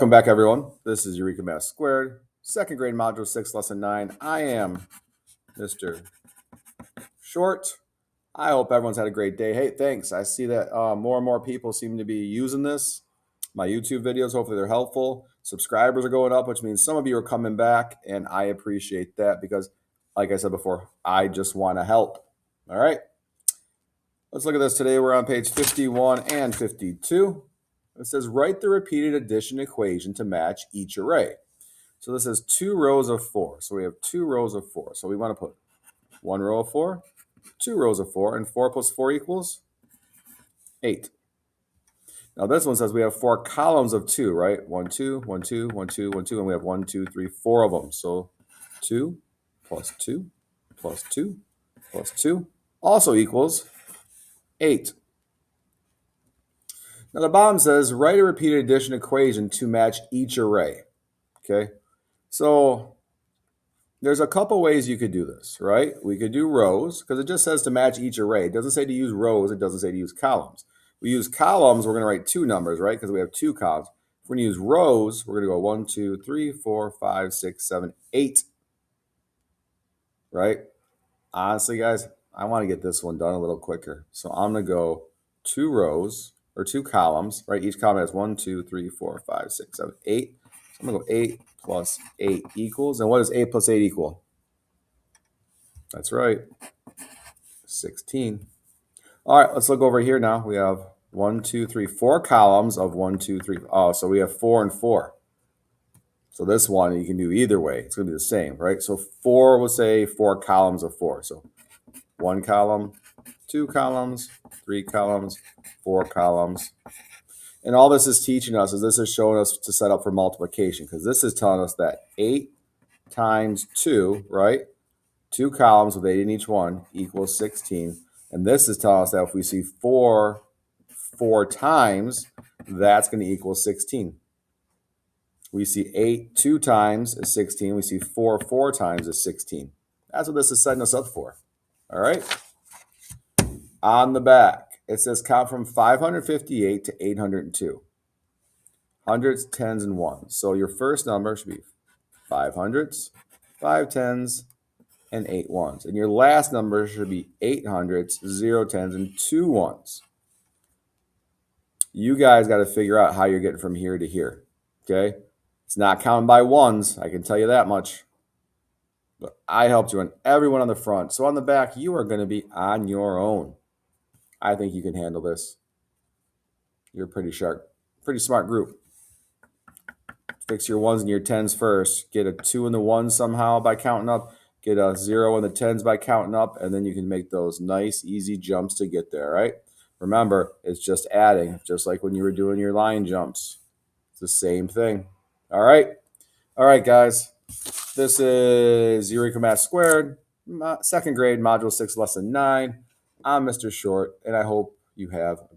Welcome back, everyone. This is Eureka Math Squared, second grade module 6, lesson 9. I am Mr. Short. I hope everyone's had a great day. Hey, thanks. I see that more and more people seem to be using this. My YouTube videos, hopefully they're helpful. Subscribers are going up, which means some of you are coming back, and I appreciate that because, like I said before, I just want to help. All right. Let's look at this. Today we're on page 51 and 52. It says, write the repeated addition equation to match each array. So this is 2 rows of 4. So we have 2 rows of 4. So we want to put 1 row of 4, 2 rows of 4, and 4 plus 4 equals 8. Now this one says we have 4 columns of 2, right? 1, 2, 1, 2, 1, 2, 1, 2, and we have 1, 2, 3, 4 of them. So 2 plus 2 plus 2 plus 2 also equals 8. Now the bottom says, write a repeated addition equation to match each array. Okay, so there's a couple ways you could do this, right? We could do rows, because it just says to match each array. It doesn't say to use rows. It doesn't say to use columns. We use columns, we're going to write 2 numbers, right? Because we have 2 columns. If we're going to use rows, we're going to go 1, 2, 3, 4, 5, 6, 7, 8. Right? Honestly, guys, I want to get this one done a little quicker. So I'm going to go 2 rows, or 2 columns, right? Each column has 1, 2, 3, 4, 5, 6, 7, 8. So I'm going to go 8 plus 8 equals. And what does 8 plus 8 equal? That's right, 16. All right, let's look over here now. We have 1, 2, 3, 4 columns of 1, 2, 3. Oh, so we have 4 and 4. So this one you can do either way. It's going to be the same, right? So 4 will say 4 columns of 4. So 1 column, 2 columns, 3 columns, 4 columns. And all this is teaching us is this is showing us to set up for multiplication, because this is telling us that 8 times 2, right? 2 columns with 8 in each one equals 16. And this is telling us that if we see 4 times, that's going to equal 16. We see 8 2 times is 16. We see 4 times is 16. That's what this is setting us up for. All right. On the back, it says count from 558 to 802. Hundreds, tens, and ones. So your first number should be 5 hundreds, 5 tens, and 8 ones. And your last number should be 8 hundreds, 0 tens, and 2 ones. You guys got to figure out how you're getting from here to here. Okay? It's not counting by ones, I can tell you that much. But I helped you, and everyone on the front. So on the back, you are going to be on your own. I think you can handle this. You're pretty sharp, pretty smart group. Fix your ones and your tens first. Get a 2 in the ones somehow by counting up. Get a 0 in the tens by counting up. And then you can make those nice, easy jumps to get there, right? Remember, it's just adding, just like when you were doing your line jumps. It's the same thing. All right. All right, guys. This is Eureka Math Squared, second grade, module 6, lesson 9. I'm Mr. Short, and I hope you have a good